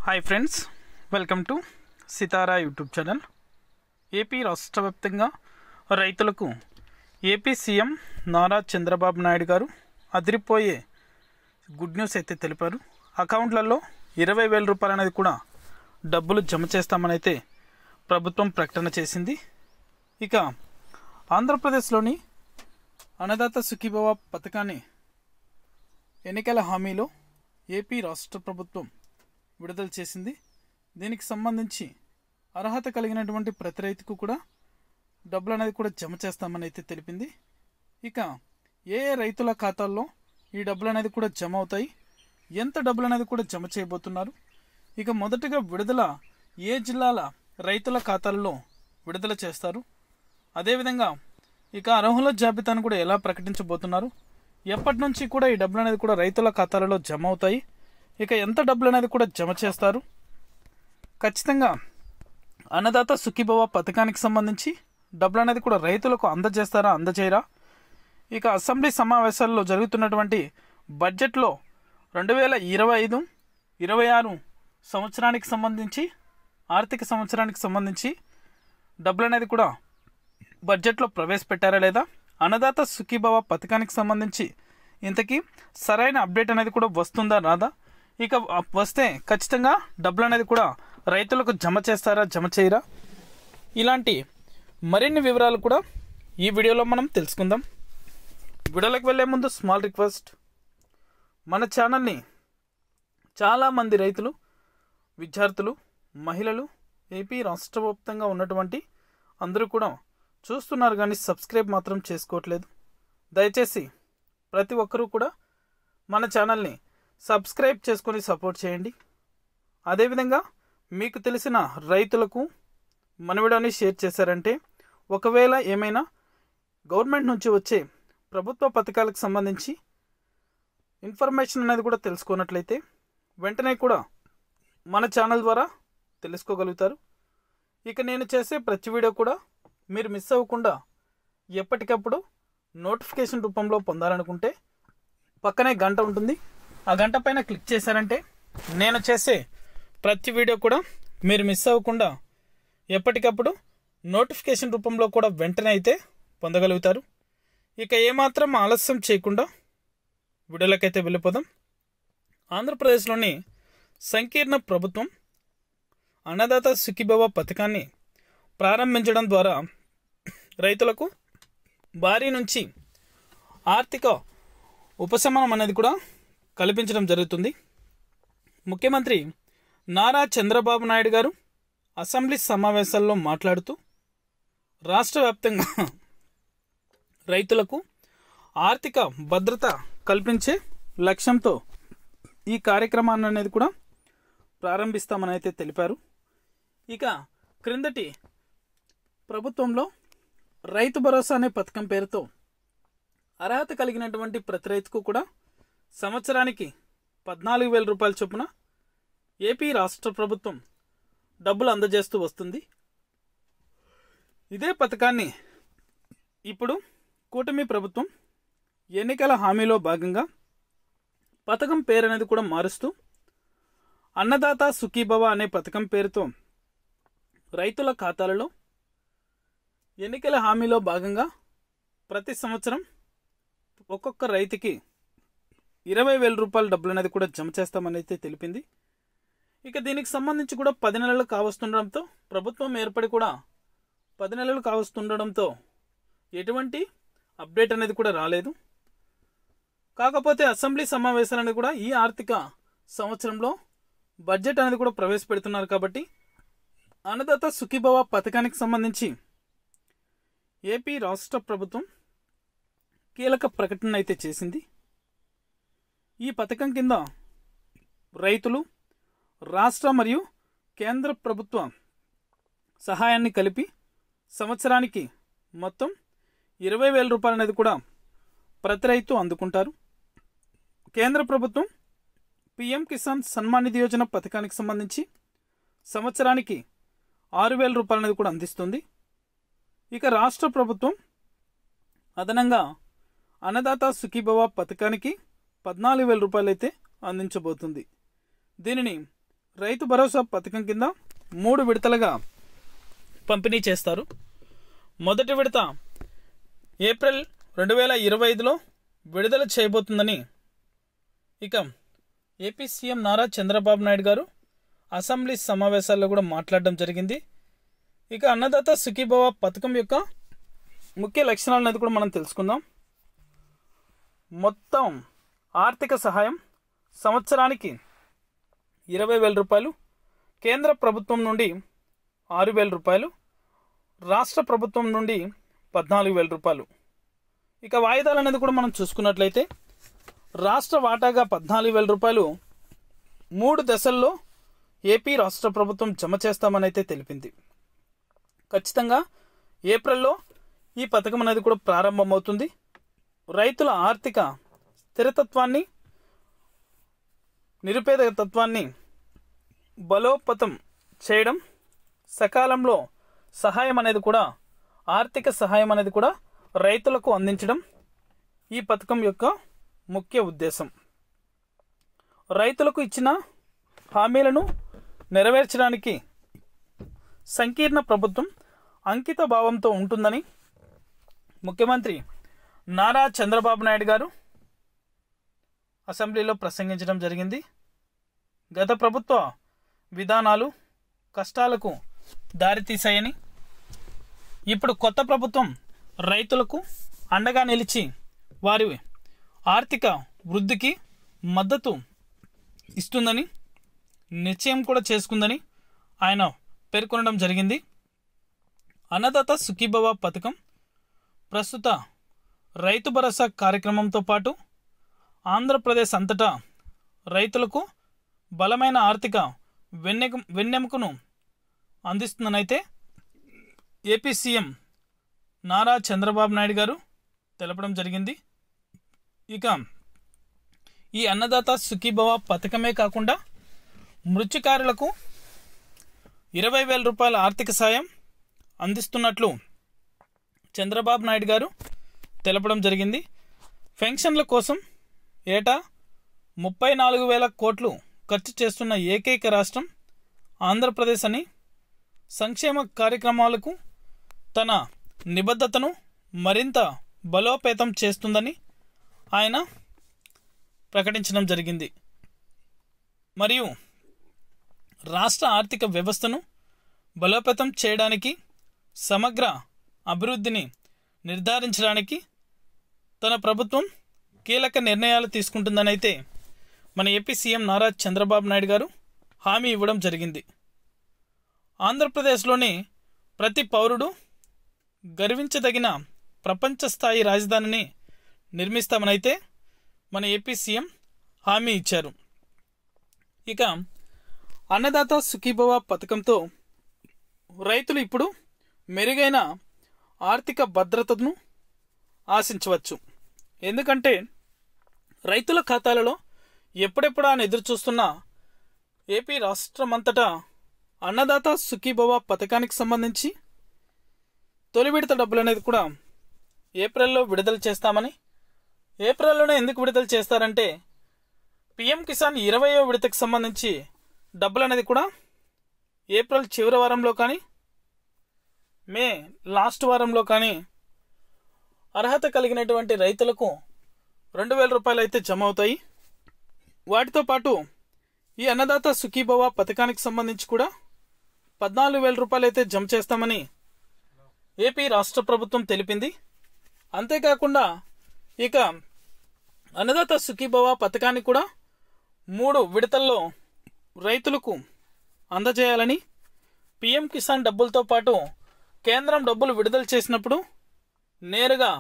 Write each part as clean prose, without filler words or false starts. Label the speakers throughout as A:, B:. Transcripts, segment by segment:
A: Hi friends, welcome to Sitara YouTube channel. AP రాష్ట్ర వ్యాప్తంగా రైతులకు ఏపీ సీఎం నారా చంద్రబాబు నాయుడు గారు అదిరిపోయే గుడ్ న్యూస్ అయితే తెలిపారు. అకౌంట్లలో 20,000 రూపాయలు అనేది కూడా డబ్బులు జమ చేస్తామని అయితే ప్రభుత్వం ప్రకటన చేసింది. ఇక ఆంధ్రప్రదేశ్లోని అన్నదాత సుఖీభవ పథకాన్ని ఎన్నికల హామీలో ఏపీ రాష్ట్ర ప్రభుత్వం విడుదల చేసింది. దీనికి సంబంధించి అర్హత కలిగినటువంటి ప్రతి రైతుకు కూడా డబ్బులు అనేది కూడా జమ చేస్తామని అయితే తెలిపింది. ఇక ఏ రైతుల ఖాతాల్లో ఈ డబ్బులు అనేది కూడా జమ అవుతాయి, ఎంత డబ్బులు అనేది కూడా జమ చేయబోతున్నారు, ఇక మొదటగా విడుదల ఏ జిల్లాల రైతుల ఖాతాల్లో విడుదల చేస్తారు, అదేవిధంగా ఇక అర్హుల జాబితాను కూడా ఎలా ప్రకటించబోతున్నారు, ఎప్పటి నుంచి కూడా ఈ డబ్బులు అనేది కూడా రైతుల ఖాతాలలో జమ అవుతాయి, ఇక ఎంత డబ్బులు అనేది కూడా జమ చేస్తారు, ఖచ్చితంగా అన్నదాత సుఖీభవ పథకానికి సంబంధించి డబ్బులు అనేది కూడా రైతులకు అందజేస్తారా అందజేయరా, ఇక అసెంబ్లీ సమావేశాల్లో జరుగుతున్నటువంటి బడ్జెట్లో 2025-26 సంవత్సరానికి సంబంధించి ఆర్థిక సంవత్సరానికి సంబంధించి డబ్బులు అనేది కూడా బడ్జెట్లో ప్రవేశపెట్టారా లేదా, అన్నదాత సుఖీభవ పథకానికి సంబంధించి ఇంతకీ సరైన అప్డేట్ అనేది కూడా వస్తుందా రాదా, ఇక వస్తే ఖచ్చితంగా డబ్బులు అనేది కూడా రైతులకు జమ చేస్తారా జమ చేయరా, ఇలాంటి మరిన్ని వివరాలు కూడా ఈ వీడియోలో మనం తెలుసుకుందాం. వీడియోలోకి వెళ్ళే ముందు స్మాల్ రిక్వెస్ట్, మన ఛానల్ని చాలామంది రైతులు, విద్యార్థులు, మహిళలు ఏపీ రాష్ట్ర వ్యాప్తంగా ఉన్నటువంటి అందరూ కూడా చూస్తున్నారు కానీ సబ్స్క్రైబ్ మాత్రం చేసుకోవట్లేదు. దయచేసి ప్రతి ఒక్కరూ కూడా మన ఛానల్ని సబ్స్క్రైబ్ చేసుకొని సపోర్ట్ చేయండి. అదేవిధంగా మీకు తెలిసిన రైతులకు మన వీడియోని షేర్ చేశారంటే ఒకవేళ ఏమైనా గవర్నమెంట్ నుంచి వచ్చే ప్రభుత్వ పథకాలకు సంబంధించి ఇన్ఫర్మేషన్ అనేది కూడా తెలుసుకున్నట్లయితే వెంటనే కూడా మన ఛానల్ ద్వారా తెలుసుకోగలుగుతారు. ఇక నేను చేసే ప్రతి వీడియో కూడా మీరు మిస్ అవ్వకుండా ఎప్పటికప్పుడు నోటిఫికేషన్ రూపంలో పొందాలనుకుంటే పక్కనే గంట ఉంటుంది, ఆ గంట పైన క్లిక్ చేశారంటే నేను చేసే ప్రతి వీడియో కూడా మీరు మిస్ అవ్వకుండా ఎప్పటికప్పుడు నోటిఫికేషన్ రూపంలో కూడా వెంటనే అయితే పొందగలుగుతారు. ఇక ఏమాత్రం ఆలస్యం చేయకుండా వీడియోలకైతే వెళ్ళిపోదాం. ఆంధ్రప్రదేశ్లోని సంకీర్ణ ప్రభుత్వం అన్నదాత సుఖీభవ పథకాన్ని ప్రారంభించడం ద్వారా రైతులకు భారీ నుంచి ఆర్థిక ఉపశమనం అనేది కూడా కల్పించడం జరుగుతుంది. ముఖ్యమంత్రి నారా చంద్రబాబు నాయుడు గారు అసెంబ్లీ సమావేశాల్లో మాట్లాడుతూ రాష్ట్ర వ్యాప్తంగా రైతులకు ఆర్థిక భద్రత కల్పించే లక్ష్యంతో ఈ కార్యక్రమాన్ని అనేది కూడా ప్రారంభిస్తామని అయితే తెలిపారు. ఇక క్రిందటి ప్రభుత్వంలో రైతు భరోసా అనే పథకం పేరుతో అర్హత కలిగినటువంటి ప్రతి రైతుకు కూడా సంవత్సరానికి 14,000 రూపాయల చొప్పున ఏపీ రాష్ట్ర ప్రభుత్వం డబ్బులు అందజేస్తూ వస్తుంది. ఇదే పథకాన్ని ఇప్పుడు కూటమి ప్రభుత్వం ఎన్నికల హామీలో భాగంగా పథకం పేరు అనేది కూడా మారుస్తూ అన్నదాత సుఖీభవ అనే పథకం పేరుతో రైతుల ఖాతాలలో ఎన్నికల హామీలో భాగంగా ప్రతి సంవత్సరం ఒక్కొక్క రైతుకి 20,000 రూపాయల డబ్బులు అనేది కూడా జమ చేస్తామని అయితే తెలిపింది. ఇక దీనికి సంబంధించి కూడా 10 నెలలు కావస్తుండడంతో, ప్రభుత్వం ఏర్పడి కూడా 10 నెలలు కావస్తుండడంతో ఎటువంటి అప్డేట్ అనేది కూడా రాలేదు. కాకపోతే అసెంబ్లీ సమావేశాలు అనేది కూడా ఈ ఆర్థిక సంవత్సరంలో బడ్జెట్ అనేది కూడా ప్రవేశపెడుతున్నారు కాబట్టి అన్నదాత సుఖీభవ పథకానికి సంబంధించి ఏపీ రాష్ట్ర ప్రభుత్వం కీలక ప్రకటన అయితే చేసింది. ఈ పథకం కింద రైతులు రాష్ట్ర మరియు కేంద్ర ప్రభుత్వ సహాయాన్ని కలిపి సంవత్సరానికి మొత్తం 20,000 రూపాయలు అనేది కూడా ప్రతి రైతు అందుకుంటారు. కేంద్ర ప్రభుత్వం పిఎం కిసాన్ సన్మాన్ నిధి యోజన పథకానికి సంబంధించి సంవత్సరానికి 6,000 రూపాయలు అనేది కూడా అందిస్తుంది. ఇక రాష్ట్ర ప్రభుత్వం అదనంగా అన్నదాత సుఖీభవ పథకానికి 14,000 రూపాయలు అయితే అందించబోతుంది. దీనిని రైతు భరోసా పథకం కింద 3 విడతలుగా పంపిణీ చేస్తారు. మొదటి విడత ఏప్రిల్ 2025లో విడుదల చేయబోతుందని ఇక ఏపీ సీఎం నారా చంద్రబాబు నాయుడు గారు అసెంబ్లీ సమావేశాల్లో కూడా మాట్లాడడం జరిగింది. ఇక అన్నదాత సుఖీభవ పథకం యొక్క ముఖ్య లక్షణాలు అనేది కూడా మనం తెలుసుకుందాం. మొత్తం ఆర్థిక సహాయం సంవత్సరానికి 20,000 రూపాయలు, కేంద్ర ప్రభుత్వం నుండి 6,000 రూపాయలు, రాష్ట్ర ప్రభుత్వం నుండి 14,000 రూపాయలు. ఇక వాయిదాలు అనేది కూడా మనం చూసుకున్నట్లయితే రాష్ట్ర వాటాగా 14,000 రూపాయలు 3 దశల్లో ఏపీ రాష్ట్ర ప్రభుత్వం జమ చేస్తామని అయితే తెలిపింది. ఖచ్చితంగా ఏప్రిల్లో ఈ పథకం అనేది కూడా ప్రారంభమవుతుంది. రైతుల ఆర్థిక స్థిరతత్వాన్ని, నిరుపేదతత్వాన్ని బలోపేతం చేయడం, సకాలంలో సహాయం అనేది కూడా, ఆర్థిక సహాయం అనేది కూడా రైతులకు అందించడం ఈ పథకం యొక్క ముఖ్య ఉద్దేశం. రైతులకు ఇచ్చిన హామీలను నెరవేర్చడానికి సంకీర్ణ ప్రభుత్వం అంకిత భావంతో ఉంటుందని ముఖ్యమంత్రి నారా చంద్రబాబు నాయుడు గారు అసెంబ్లీలో ప్రసంగించడం జరిగింది. గత ప్రభుత్వ విధానాలు కష్టాలకు దారితీశాయని, ఇప్పుడు కొత్త ప్రభుత్వం రైతులకు అండగా నిలిచి వారి ఆర్థిక వృద్ధికి మద్దతు ఇస్తుందని నిశ్చయం కూడా చేసుకుందని ఆయన పేర్కొనడం జరిగింది. అన్నదాత సుఖీభవ పథకం ప్రస్తుత రైతు భరోసా కార్యక్రమంతో పాటు ఆంధ్రప్రదేశ్ అంతటా రైతులకు బలమైన ఆర్థిక వెన్నెముకను అందిస్తుందనైతే ఏపీ సీఎం నారా చంద్రబాబు నాయుడు గారు తెలపడం జరిగింది. ఇక ఈ అన్నదాత సుఖీభవ పథకమే కాకుండా మృత్యుకారులకు 20,000 రూపాయల ఆర్థిక సాయం అందిస్తున్నట్లు చంద్రబాబు నాయుడు గారు తెలపడం జరిగింది. పెన్షన్ల కోసం ఏటా 34,000 కోట్లు ఖర్చు చేస్తున్న ఏకైక రాష్ట్రం ఆంధ్రప్రదేశ్ అని, సంక్షేమ కార్యక్రమాలకు తన నిబద్ధతను మరింత బలోపేతం చేస్తుందని ఆయన ప్రకటించడం జరిగింది. మరియు రాష్ట్ర ఆర్థిక వ్యవస్థను బలోపేతం చేయడానికి, సమగ్ర అభివృద్ధిని నిర్ధారించడానికి తన ప్రభుత్వం కీలక నిర్ణయాలు తీసుకుంటుందని అయితే మన ఏపీ సీఎం నారా చంద్రబాబు నాయుడు గారు హామీ ఇవ్వడం జరిగింది. ఆంధ్రప్రదేశ్లోని ప్రతి పౌరుడు గర్వించదగిన ప్రపంచ స్థాయి రాజధానిని నిర్మిస్తామనైతే మన ఏపీ సీఎం హామీ ఇచ్చారు. ఇక అన్నదాత సుఖీభవ పథకంతో రైతులు ఇప్పుడు మెరుగైన ఆర్థిక భద్రతను ఆశించవచ్చు. ఎందుకంటే రైతుల ఖాతాలలో ఎప్పుడెప్పుడా అని ఎదురు చూస్తున్న ఏపీ రాష్ట్రమంతటా అన్నదాత సుఖీభవ పథకానికి సంబంధించి తొలి విడత డబ్బులు అనేది కూడా ఏప్రిల్లో విడుదల చేస్తామని, ఏప్రిల్లోనే ఎందుకు విడుదల చేస్తారంటే పిఎం కిసాన్ 20వ విడతకు సంబంధించి డబ్బులు అనేది కూడా ఏప్రిల్ చివరి వారంలో కానీ మే లాస్ట్ వారంలో కానీ అర్హత కలిగినటువంటి రైతులకు 2,000 రూపాయలు అయితే జమ అవుతాయి. వాటితో పాటు ఈ అన్నదాత సుఖీభవ పథకానికి సంబంధించి కూడా 14,000 రూపాయలు అయితే జమ చేస్తామని ఏపీ రాష్ట్ర ప్రభుత్వం తెలిపింది. అంతేకాకుండా ఇక అన్నదాత సుఖీభవ పథకాన్ని కూడా 3 విడతల్లో రైతులకు అందజేయాలని, పిఎం కిసాన్ డబ్బులతో పాటు కేంద్రం డబ్బులు విడుదల చేసినప్పుడు నేరుగా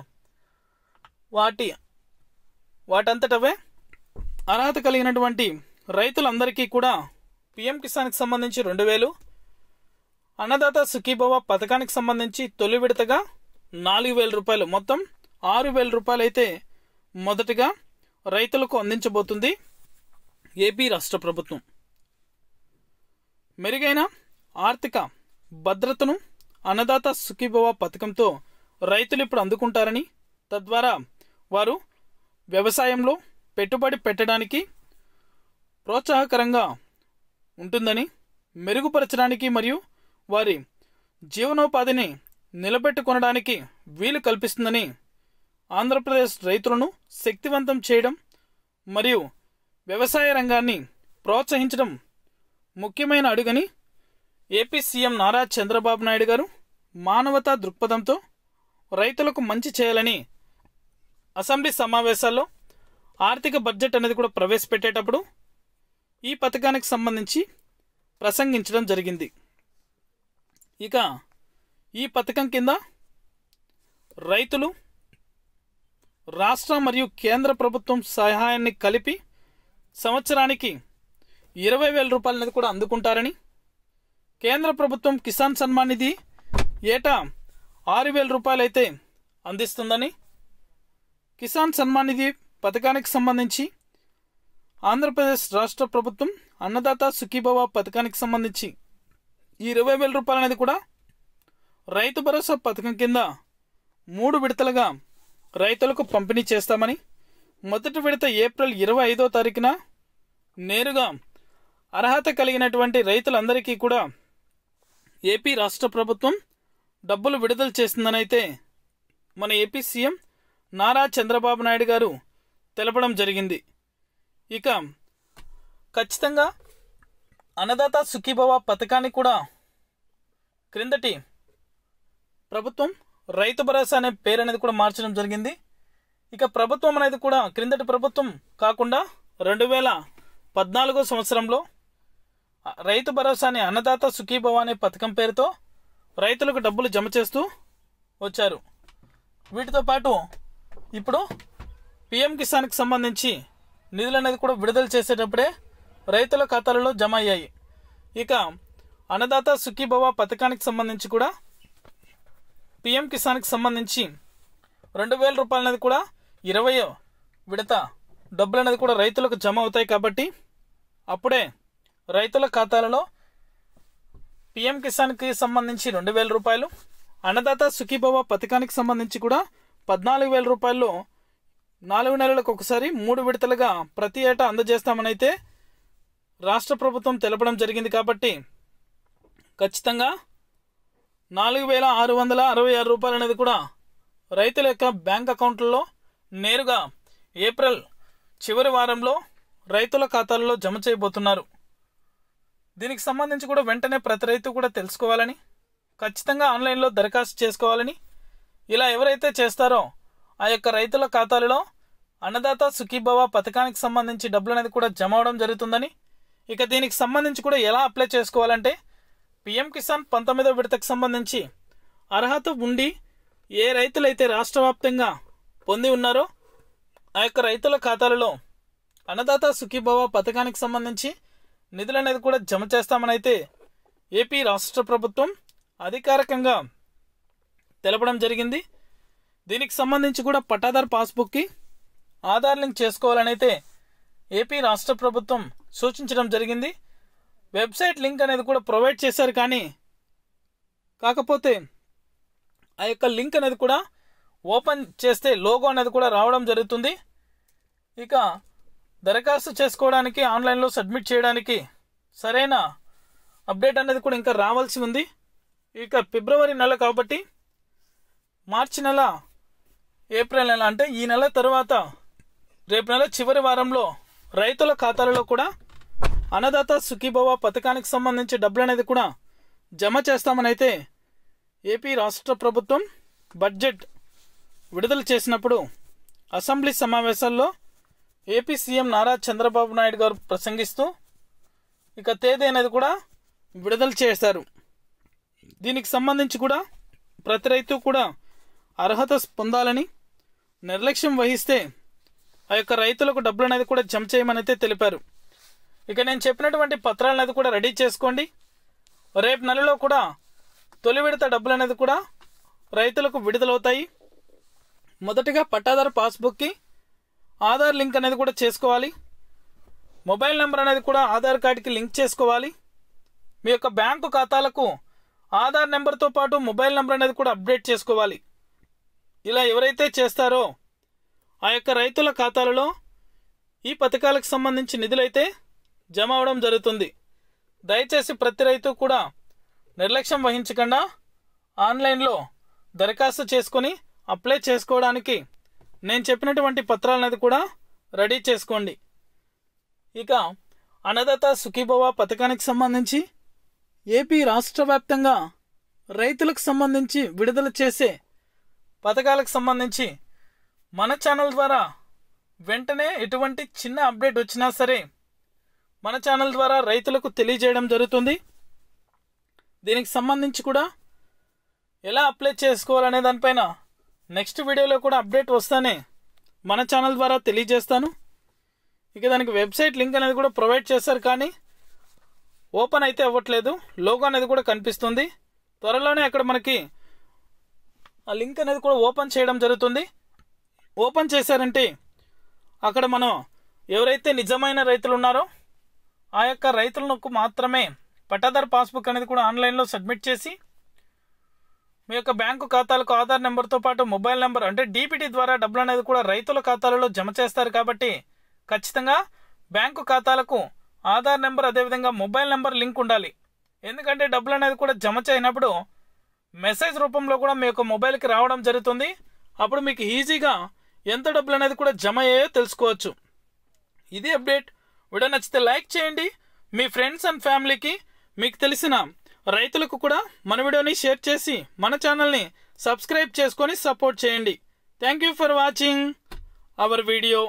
A: వాటంతటవే అర్హత కలిగినటువంటి రైతులందరికీ కూడా పిఎం కిసాన్కి సంబంధించి 2,000, అన్నదాత సుఖీభవ పథకానికి సంబంధించి తొలి విడతగా 4,000 రూపాయలు, మొత్తం 6,000 రూపాయలు అయితే మొదటగా రైతులకు అందించబోతుంది ఏపీ రాష్ట్ర ప్రభుత్వం. మెరుగైన ఆర్థిక భద్రతను అన్నదాత సుఖీభవ పథకంతో రైతులు ఇప్పుడు అందుకుంటారని, తద్వారా వారు వ్యవసాయంలో పెట్టుబడి పెట్టడానికి ప్రోత్సాహకరంగా ఉంటుందని, మెరుగుపరచడానికి మరియు వారి జీవనోపాధిని నిలబెట్టుకొనడానికి వీలు కల్పిస్తుందని, ఆంధ్రప్రదేశ్ రైతులను శక్తివంతం చేయడం మరియు వ్యవసాయ రంగాన్ని ప్రోత్సహించడం ముఖ్యమైన అడుగని ఏపీ సీఎం నారా చంద్రబాబు నాయుడు గారు మానవతా దృక్పథంతో రైతులకు మంచి చేయాలని అసెంబ్లీ సమావేశాల్లో ఆర్థిక బడ్జెట్ అనేది కూడా ప్రవేశపెట్టేటప్పుడు ఈ పథకానికి సంబంధించి ప్రసంగించడం జరిగింది. ఇక ఈ పథకం కింద రైతులు రాష్ట్ర మరియు కేంద్ర ప్రభుత్వం సహాయాన్ని కలిపి సంవత్సరానికి 20,000 రూపాయలు అనేది కూడా అందుకుంటారని, కేంద్ర ప్రభుత్వం కిసాన్ సన్మాన్ నిధి ఏటా 6,000 రూపాయలు అయితే అందిస్తుందని, కిసాన్ సన్మాన్ నిధి పథకానికి సంబంధించి ఆంధ్రప్రదేశ్ రాష్ట్ర ప్రభుత్వం అన్నదాత సుఖీభవ పథకానికి సంబంధించి ఈ 20,000 రూపాయలు అనేది కూడా రైతు భరోసా పథకం కింద 3 విడతలుగా రైతులకు పంపిణీ చేస్తామని, మొదటి విడత ఏప్రిల్ 25వ తారీఖున నేరుగా అర్హత కలిగినటువంటి రైతులందరికీ కూడా ఏపీ రాష్ట్ర ప్రభుత్వం డబ్బులు విడుదల చేస్తుందని అయితే మన ఏపీ సీఎం నారా చంద్రబాబు నాయుడు గారు తెలపడం జరిగింది. ఇక ఖచ్చితంగా అన్నదాత సుఖీభవ పథకాన్ని కూడా క్రిందటి ప్రభుత్వం రైతు భరోసా అనే పేరు అనేది కూడా మార్చడం జరిగింది. ఇక ప్రభుత్వం అనేది కూడా క్రిందటి ప్రభుత్వం కాకుండా 2014 సంవత్సరంలో రైతు భరోసాని అన్నదాత సుఖీభవ అనే పథకం పేరుతో రైతులకు డబ్బులు జమ చేస్తూ వచ్చారు. వీటితో పాటు ఇప్పుడు పిఎం కిసాన్కి సంబంధించి నిధులు అనేది కూడా విడుదల చేసేటప్పుడే రైతుల ఖాతాలలో జమ అయ్యాయి. ఇక అన్నదాత సుఖీభవ పథకానికి సంబంధించి కూడా పిఎం కిసాన్కి సంబంధించి 2,000 రూపాయలు అనేది కూడా 20వ విడత డబ్బులు అనేది కూడా రైతులకు జమ అవుతాయి. కాబట్టి అప్పుడే రైతుల ఖాతాలలో పిఎం కిసాన్కి సంబంధించి 2,000 రూపాయలు, అన్నదాత సుఖీభవ పథకానికి సంబంధించి కూడా 14,000 రూపాయలు 4 నెలలకు ఒకసారి 3 విడతలుగా ప్రతి ఏటా అందజేస్తామని అయితే రాష్ట్ర ప్రభుత్వం తెలపడం జరిగింది. కాబట్టి ఖచ్చితంగా 4,666 రూపాయలు అనేది కూడా రైతుల యొక్క బ్యాంక్ అకౌంట్లలో నేరుగా ఏప్రిల్ చివరి వారంలో రైతుల ఖాతాలలో జమ చేయబోతున్నారు. దీనికి సంబంధించి కూడా వెంటనే ప్రతి రైతు కూడా తెలుసుకోవాలని, ఖచ్చితంగా ఆన్లైన్లో దరఖాస్తు చేసుకోవాలని, ఇలా ఎవరైతే చేస్తారో ఆ యొక్క రైతుల ఖాతాలలో అన్నదాత సుఖీభవ పథకానికి సంబంధించి డబ్బులు అనేది కూడా జమ అవడం జరుగుతుందని, ఇక దీనికి సంబంధించి కూడా ఎలా అప్లై చేసుకోవాలంటే పిఎం కిసాన్ 19వ విడతకు సంబంధించి అర్హత ఉండి ఏ రైతులైతే రాష్ట్ర వ్యాప్తంగా పొంది ఉన్నారో ఆ యొక్క రైతుల ఖాతాలలో అన్నదాత సుఖీభవ పథకానికి సంబంధించి నిధులు అనేది కూడా జమ చేస్తామని అయితే ఏపీ రాష్ట్ర ప్రభుత్వం అధికారికంగా తెలపడం జరిగింది. దీనికి సంబంధించి కూడా పట్టాదారు పాస్బుక్కి ఆధార్ లింక్ చేసుకోవాలని అయితే ఏపీ రాష్ట్ర ప్రభుత్వం సూచించడం జరిగింది. వెబ్సైట్ లింక్ అనేది కూడా ప్రొవైడ్ చేశారు, కానీ కాకపోతే ఆ యొక్క లింక్ అనేది కూడా ఓపెన్ చేస్తే లోగో అనేది కూడా రావడం జరుగుతుంది. ఇక దరఖాస్తు చేసుకోవడానికి ఆన్లైన్లో సబ్మిట్ చేయడానికి సరైన అప్డేట్ అనేది కూడా ఇంకా రావాల్సి ఉంది. ఇక ఫిబ్రవరి నెల కాబట్టి మార్చి నెల, ఏప్రిల్ నెల అంటే ఈ నెల తర్వాత రేపు నెల చివరి వారంలో రైతుల ఖాతాలలో కూడా అన్నదాత సుఖీభవ పథకానికి సంబంధించి డబ్బులు అనేది కూడా జమ చేస్తామని అయితే ఏపీ రాష్ట్ర ప్రభుత్వం బడ్జెట్ విడుదల చేసినప్పుడు అసెంబ్లీ సమావేశాల్లో ఏపీ సీఎం నారా చంద్రబాబు నాయుడు గారు ప్రసంగిస్తూ ఇక తేదీ అనేది కూడా విడుదల చేశారు. దీనికి సంబంధించి కూడా ప్రతి రైతు కూడా అర్హత పొందాలని, నిర్లక్ష్యం వహిస్తే ఆ యొక్క రైతులకు డబ్బులు అనేది కూడా జమ చేయమని అయితే తెలిపారు. ఇక నేను చెప్పినటువంటి పత్రాలు అనేది కూడా రెడీ చేసుకోండి. రేపు నెలలో కూడా తొలి విడత డబ్బులు అనేది కూడా రైతులకు విడుదలవుతాయి. మొదటిగా పట్టాదారు పాస్బుక్కి ఆధార్ లింక్ అనేది కూడా చేసుకోవాలి. మొబైల్ నెంబర్ అనేది కూడా ఆధార్ కార్డుకి లింక్ చేసుకోవాలి. మీ యొక్క బ్యాంకు ఖాతాలకు ఆధార్ నెంబర్తో పాటు మొబైల్ నెంబర్ అనేది కూడా అప్డేట్ చేసుకోవాలి. ఇలా ఎవరైతే చేస్తారో ఆ యొక్క రైతుల ఖాతాలలో ఈ పథకాలకు సంబంధించి నిధులైతే జమ అవడం జరుగుతుంది. దయచేసి ప్రతి రైతు కూడా నిర్లక్ష్యం వహించకుండా ఆన్లైన్లో దరఖాస్తు చేసుకొని అప్లై చేసుకోవడానికి నేను చెప్పినటువంటి పత్రాలనేది కూడా రెడీ చేసుకోండి. ఇక అన్నదాత సుఖీభవ పథకానికి సంబంధించి ఏపీ రాష్ట్ర వ్యాప్తంగా రైతులకు సంబంధించి విడుదల చేసే పథకాలకు సంబంధించి మన ఛానల్ ద్వారా వెంటనే ఎటువంటి చిన్న అప్డేట్ వచ్చినా సరే మన ఛానల్ ద్వారా రైతులకు తెలియజేయడం జరుగుతుంది. దీనికి సంబంధించి కూడా ఎలా అప్లై చేసుకోవాలనే దానిపైన నెక్స్ట్ వీడియోలో కూడా అప్డేట్ వస్తానే మన ఛానల్ ద్వారా తెలియజేస్తాను. ఇక దానికి వెబ్సైట్ లింక్ అనేది కూడా ప్రొవైడ్ చేశారు, కానీ ఓపెన్ అయితే అవ్వట్లేదు. లోగో అనేది కూడా కనిపిస్తుంది. త్వరలోనే అక్కడ మనకి ఆ లింక్ అనేది కూడా ఓపెన్ చేయడం జరుగుతుంది. ఓపెన్ చేశారంటే అక్కడ మనం ఎవరైతే నిజమైన రైతులు ఉన్నారో ఆ యొక్క రైతులకు మాత్రమే పట్టాదారు పాస్బుక్ అనేది కూడా ఆన్లైన్లో సబ్మిట్ చేసి మీ యొక్క బ్యాంకు ఖాతాలకు ఆధార్ నెంబర్తో పాటు మొబైల్ నెంబర్ అంటే డీబీటీ ద్వారా డబ్బులు అనేది కూడా రైతుల ఖాతాలలో జమ చేస్తారు. కాబట్టి ఖచ్చితంగా బ్యాంకు ఖాతాలకు ఆధార్ నెంబర్ అదేవిధంగా మొబైల్ నెంబర్ లింక్ ఉండాలి. ఎందుకంటే డబ్బులు అనేది కూడా జమ చేయనప్పుడు మెసేజ్ రూపంలో కూడా మీ యొక్క మొబైల్కి రావడం జరుగుతుంది. అప్పుడు మీకు ఈజీగా ఎంత డబ్బులు అనేది కూడా జమ అయ్యాయో తెలుసుకోవచ్చు. ఇది అప్డేట్. వీడియో నచ్చితే లైక్ చేయండి. మీ ఫ్రెండ్స్ అండ్ ఫ్యామిలీకి మీకు తెలిసిన రైతులకు కూడా మన వీడియోని షేర్ చేసి మన ఛానల్ని సబ్స్క్రైబ్ చేసుకొని సపోర్ట్ చేయండి. Thank you for watching our video.